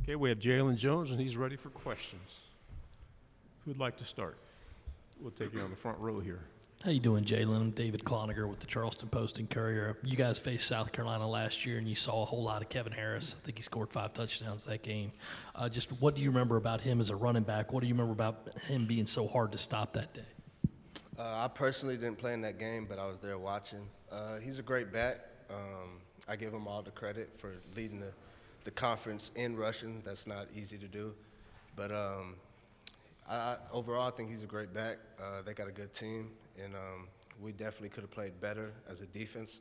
Okay, we have Jaylon Jones, and he's ready for questions. Who'd like to start? We'll take you on the front row here. How you doing, Jaylon? I'm David Cloninger with the Charleston Post and Courier. You guys faced South Carolina last year, and you saw a whole lot of Kevin Harris. I think he scored 5 touchdowns that game. Just what do you remember about him as a running back? What do you remember about him being so hard to stop that day? I personally didn't play in that game, but I was there watching. He's a great back. I give him all the credit for leading the conference in rushing. That's not easy to do. But overall, I think he's a great back. They got a good team, and we definitely could have played better as a defense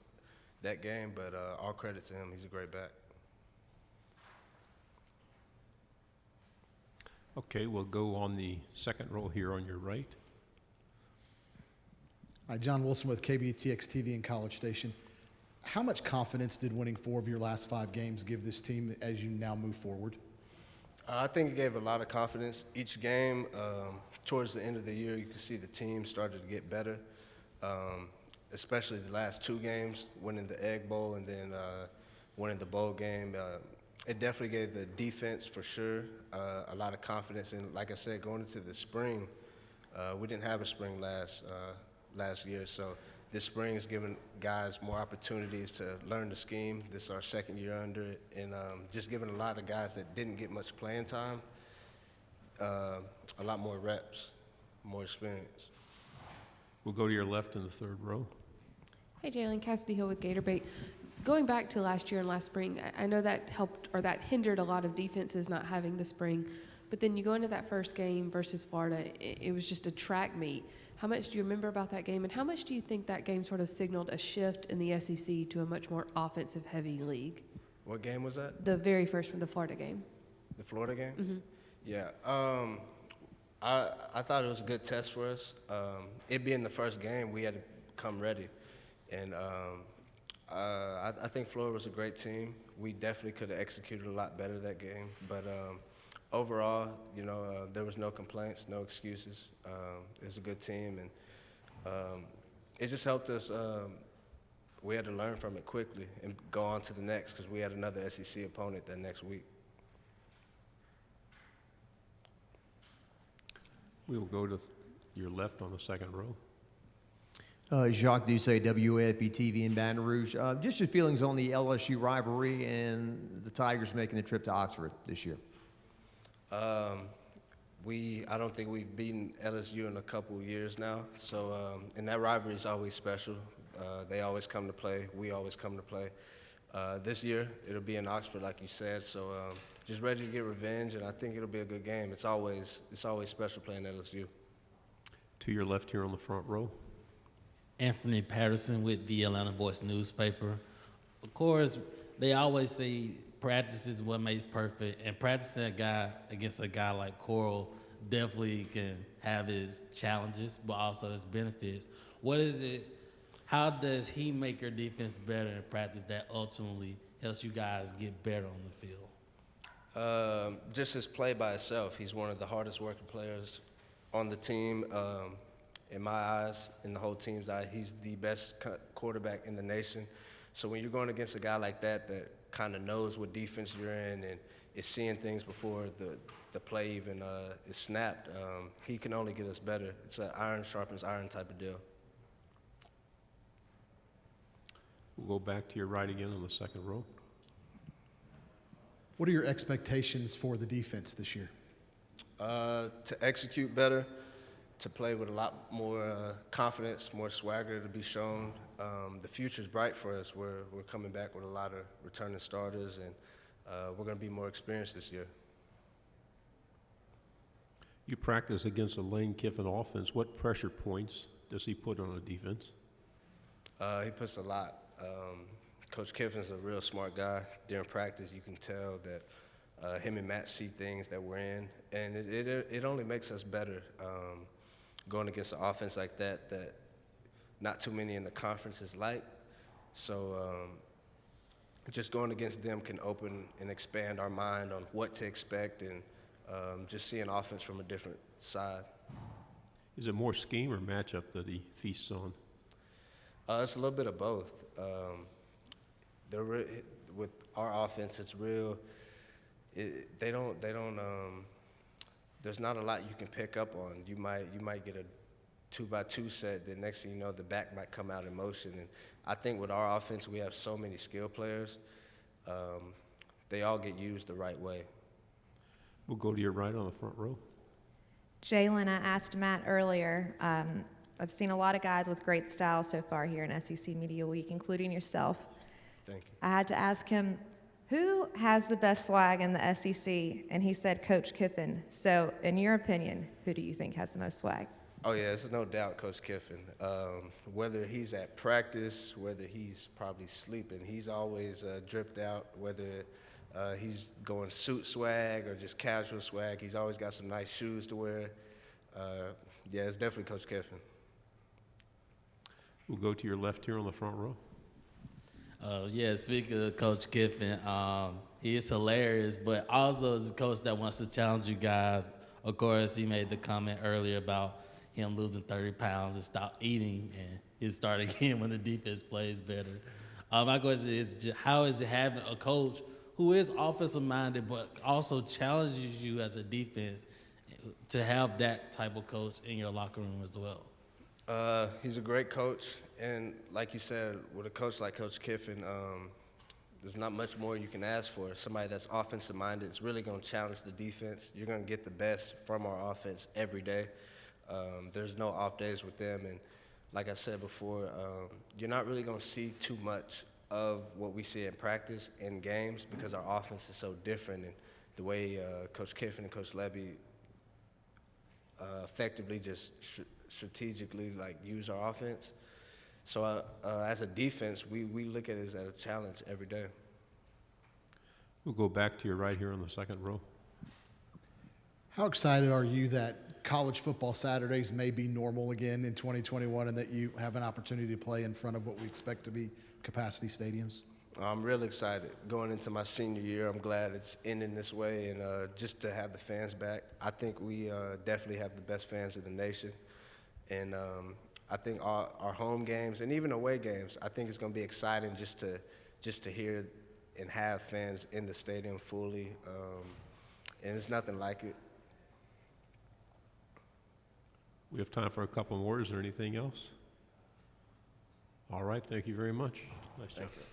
that game, but all credit to him. He's a great back. Okay, we'll go on the second row here on your right. Hi, John Wilson with KBTX TV and College Station. How much confidence did winning 4 of your last 5 games give this team as you now move forward? I think it gave a lot of confidence. Each game, towards the end of the year, you could see the team started to get better, especially the last 2 games, winning the Egg Bowl and then winning the bowl game. It definitely gave the defense, for sure, a lot of confidence. And like I said, going into the spring, we didn't have a spring last year, so this spring is giving guys more opportunities to learn the scheme. This is our second year under it, and just giving a lot of guys that didn't get much playing time a lot more reps, more experience. We'll go to your left in the third row. Hey, Jaylon, Cassidy Hill with Gatorbait. Going back to last year and last spring, I know that helped or that hindered a lot of defenses not having the spring, but then you go into that first game versus Florida, it was just a track meet. How much do you remember about that game, and how much do you think that game sort of signaled a shift in the SEC to a much more offensive-heavy league? What game was that? The very first one, the Florida game. The Florida game? Mm-hmm. Yeah. I thought it was a good test for us. It being the first game, we had to come ready. And I think Florida was a great team. We definitely could have executed a lot better that game. But overall, you know, there was no complaints, no excuses. It was a good team, and it just helped us. We had to learn from it quickly and go on to the next, because we had another SEC opponent that next week. We will go to your left on the second row. Jacques Doucet, WAFB-TV in Baton Rouge. Just your feelings on the LSU rivalry and the Tigers making the trip to Oxford this year. I don't think we've beaten LSU in a couple of years now, so and that rivalry is always special. They always come to play. We always come to play. This year, it'll be in Oxford, like you said, so just ready to get revenge, and I think it'll be a good game. It's always special playing LSU. To your left here on the front row. Anthony Patterson with the Atlanta Voice newspaper. Of course, they always say practice is what makes perfect, and practicing against a guy like Coral definitely can have his challenges, but also his benefits. What is it? How does he make your defense better in practice that ultimately helps you guys get better on the field? Just his play by itself. He's one of the hardest working players on the team. In my eyes, in the whole team's eye, he's the best quarterback in the nation. So when you're going against a guy like that kind of knows what defense you're in and is seeing things before the play even is snapped, he can only get us better. It's an iron sharpens iron type of deal. We'll go back to your right again on the second row. What are your expectations for the defense this year? To execute better, to play with a lot more confidence, more swagger to be shown. The future's bright for us. We're coming back with a lot of returning starters, and we're going to be more experienced this year. You practice against a Lane Kiffin offense. What pressure points does he put on a defense? He puts a lot. Coach Kiffin's a real smart guy. During practice, you can tell that him and Matt see things that we're in, and it only makes us better. Going against an offense like that not too many in the conference is like. So just going against them can open and expand our mind on what to expect and just see an offense from a different side. Is it more scheme or matchup that he feasts on? It's a little bit of both. With our offense, it's real they don't. There's not a lot you can pick up on. You might get a 2-by-2 set. The next thing you know, the back might come out in motion. And I think with our offense, we have so many skill players. They all get used the right way. We'll go to your right on the front row. Jaylon, I asked Matt earlier. I've seen a lot of guys with great style so far here in SEC Media Week, including yourself. Thank you. I had to ask him, who has the best swag in the SEC? And he said Coach Kiffin. So, in your opinion, who do you think has the most swag? Oh, yeah, it's no doubt Coach Kiffin. Whether he's at practice, whether he's probably sleeping, he's always dripped out, whether he's going suit swag or just casual swag. He's always got some nice shoes to wear. Yeah, it's definitely Coach Kiffin. We'll go to your left here on the front row. Yeah, speaking of Coach Kiffin, he is hilarious, but also is a coach that wants to challenge you guys. Of course, he made the comment earlier about him losing 30 pounds and stop eating, and he'll start again when the defense plays better. My question is, how is it having a coach who is offensive minded but also challenges you as a defense to have that type of coach in your locker room as well? He's a great coach, and like you said, with a coach like Coach Kiffin, there's not much more you can ask for. Somebody that's offensive minded is really going to challenge the defense. You're going to get the best from our offense every day. There's no off days with them, and like I said before, you're not really going to see too much of what we see in practice in games because our offense is so different, and the way Coach Kiffin and Coach Levy effectively just strategically use our offense. So as a defense, we look at it as a challenge every day. We'll go back to your right here on the second row. How excited are you that college football Saturdays may be normal again in 2021 and that you have an opportunity to play in front of what we expect to be capacity stadiums? I'm really excited. Going into my senior year, I'm glad it's ending this way, and just to have the fans back. I think we definitely have the best fans in the nation. And I think our home games and even away games, I think it's going to be exciting just to hear and have fans in the stadium fully. And there's nothing like it. We have time for a couple more. Is there anything else? All right, thank you very much. Nice job. Thank you.